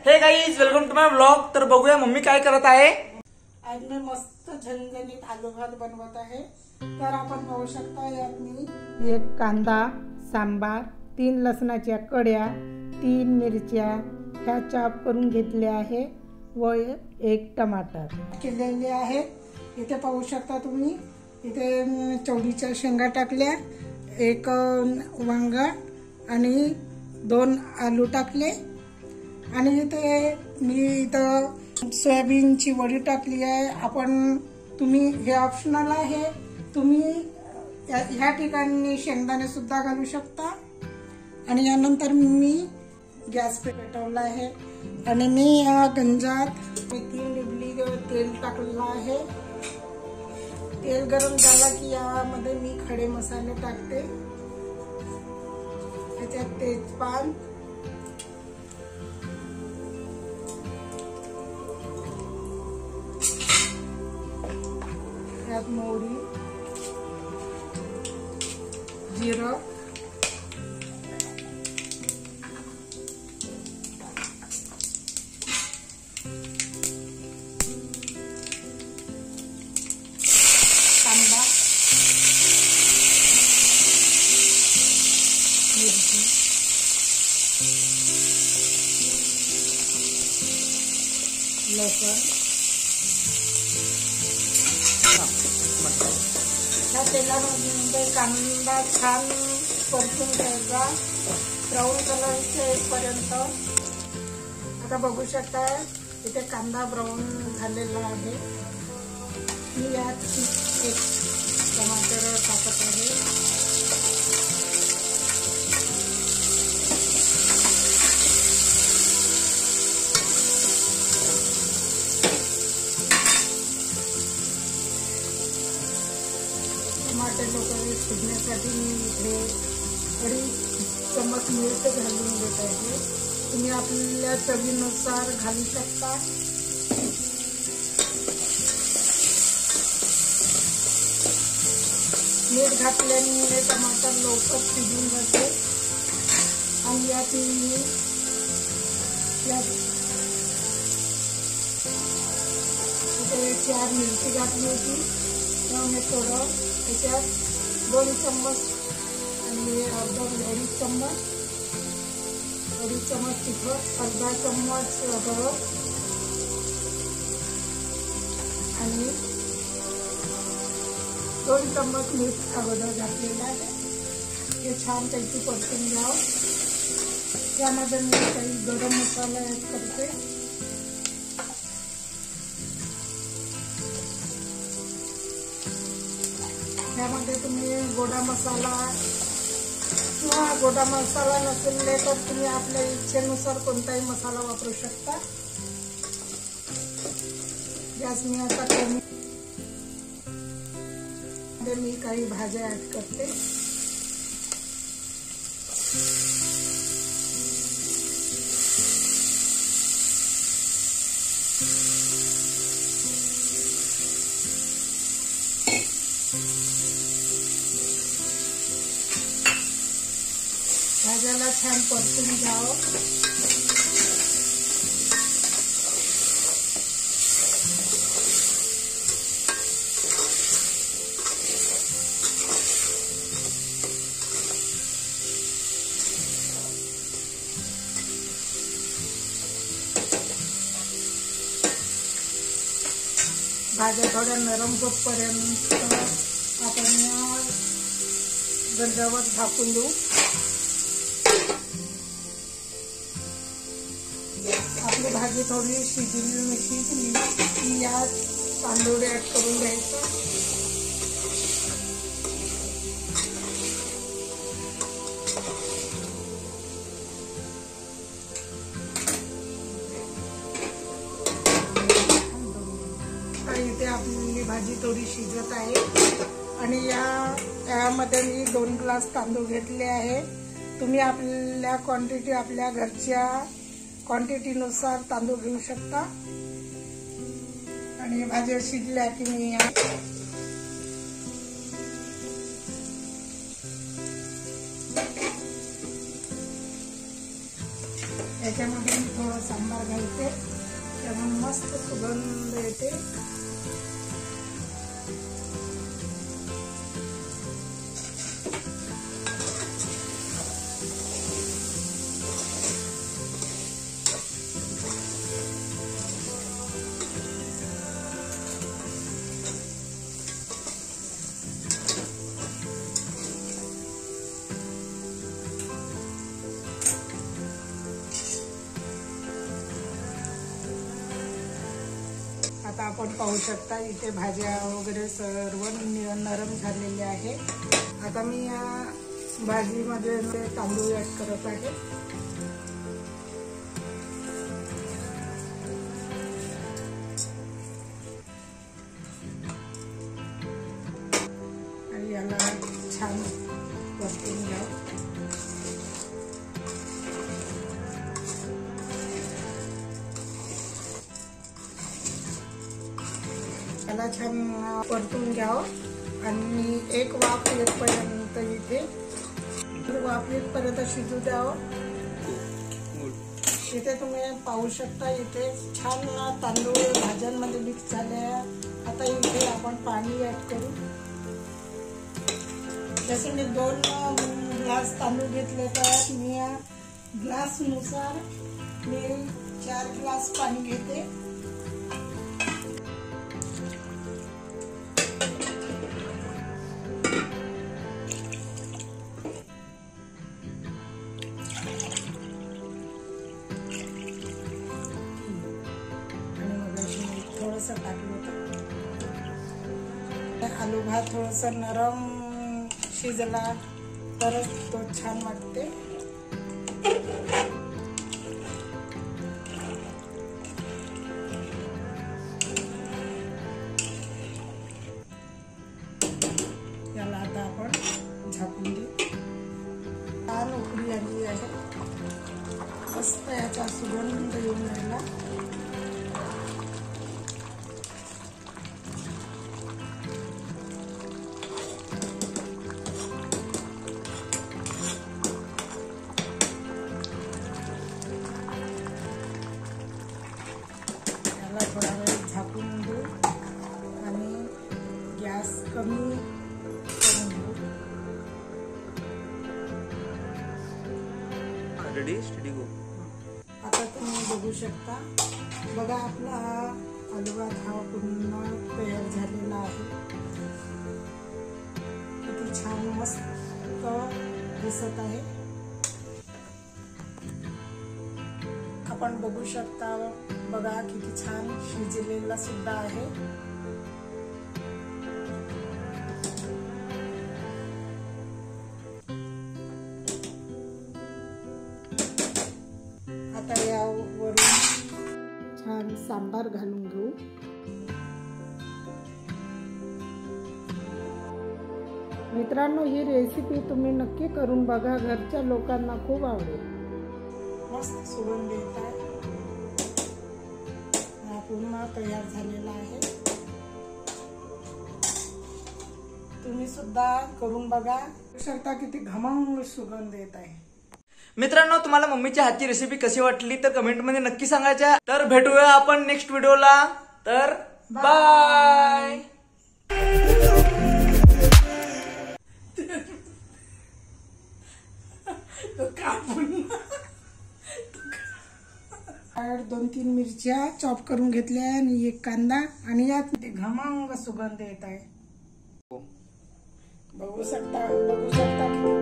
हे guys welcome to my blog. तर बघूया मम्मी काय करत आहे। आज मी मस्त झणझणीत आलू भात बनवत आहे। तर आपण पाहू शकता यात मी एक कांदा, सांबार, 3 लसणाच्या कड्या, 3 मिरच्या ह्या चॉप करून घेतल्या आहे व 1 टमाटर केलेले आहे। इथे पाहू शकता तुम्ही, इथे चवळीच्या शेंगा टाकल्या, 1 वांगा आणि 2 आलू टाकले आणि इथे मी इथं सोयाबीनची वडी टाकली आहे। तुम्ही हे ऑप्शनल आहे, तुम्ही ह्या ठिकाणी शेंगदाणे सुद्धा घालू शकता। आणि यानंतर मी गॅस पेटवला आहे आणि मी या गंजात 3 डिबली तेल टाकलेलं आहे। तेल गरम झाला की यामध्ये मी खडे मसाले टाकते। त्याच्यात तेजपान, यात मोहरी, जिरं, कांदा, मिरची, लसूण। ह्या तेलामध्ये कांदा छान परतून घ्यायचा, ब्राऊन कलर येईपर्यंत। आता बघू शकता इथे कांदा ब्राऊन झालेला आहे। मी यात 1 टमाटर टाकत आहे। टमाटर वगैरे शिजण्यासाठी मी इथे 2 चम्मच मीठ घालून देत आहे। तुम्ही आपल्या चवीनुसार घालू शकता। मीठ घातल्याने टमाटर लवकर शिजून जाते। आणि यात मी 4 मिरची घातली होती, त्यामुळे थोडं त्याच्यात 2 चम्मच आणि अर्धा 2.5 चम्मच तिखट, अर्धा चम्मच हळद आणि 2 चम्मच मीठ अगोदर घातलेलं आहे। हे छान त्याची परतून घ्यावं। यामध्ये मी काही गरम मसाला ॲड करते। यामध्ये तुम्ही गोडा मसाला किंवा गोडा मसाला नसेल तर तुम्ही आपल्या इच्छेनुसार कोणताही मसाला वापरू शकता। गॅस मी आता कमी, मी काही भाज्या ॲड करते। भाज्याला छान परतून घ्यावं। भाज्या थोड्या नरम होईपर्यंत आपण या गंजावर झाकून देऊ। आपली भाजी थोडी शिजली की यात तांदूळ ॲड करून घ्यायचं। इथे आपली भाजी थोडी शिजत आहे आणि यामध्ये मी 2 ग्लास तांदूळ घेतले आहे। तुम्ही आपल्या घरच्या क्वांटिटीनुसार तांदूळ घेऊ शकता। आणि भाज्या शिजल्या की मी याच्यामध्ये थोडं सांबार घालते। त्यामुळे मस्त सुगंध येते. आता आपण पाहू शकता इथे भाज्या वगैरे सर्व नरम झालेले आहे. आता मी या भाजीमध्ये तांदूळ ऍड करत आहे. आणि याला छान परतून घ्या. याला छान परतून घ्यावं आणि एक वाफ येतपर्यंत इथे वाफ येतपर्यंत शिजू द्यावं. इथे तुम्ही पाहू शकता इथे छान तांदूळ भाज्यांमध्ये मिक्स झाले. आता इथे आपण पाणी ऍड करू. जसे मी 2 ग्लास तांदूळ घेतले तर मी या ग्लासनुसार मी 4 ग्लास पाणी घेते. थोडंसं टाकलं होतं. आलू भात थोडंसं नरम शिजला तरच तो छान वाटते. याला आता आपण झाकून देऊ. छान उकळी आली आहे. मस्त याचा सुगंध येऊन राहिला. थोडा वेळ झाकून देऊ आणि गॅस कमी करून घेऊ. आता तुम्ही बघू शकता. बघा आपला आलू भात हा पूर्ण तयार झालेला आहे. किती छान मस्त दिसत आहे. आपण बघू शकता. बघा किती छान शिजलेला सुद्धा आहे. आता यावरून छान सांबार घालून घेऊ. मित्रांनो, ही रेसिपी तुम्ही नक्की करून बघा. घरच्या लोकांना खूप आवडेल. मस्त सुगंध येत आहे. पूर्ण तयार झालेला आहे. तुम्ही सुद्धा करून बघा. शकता किती घमंग सुगंध येत आहे. मित्रांनो, तुम्हाला मम्मीच्या हातची रेसिपी कशी वाटली तर कमेंट मध्ये नक्की सांगायच्या. तर भेटूया आपण नेक्स्ट व्हिडिओला. तर बाय. तर 2-3 मिरच्या चॉप करून घेतल्या आणि 1 कांदा आणि यात घमंग सुगंध येत आहे. बघू शकता किती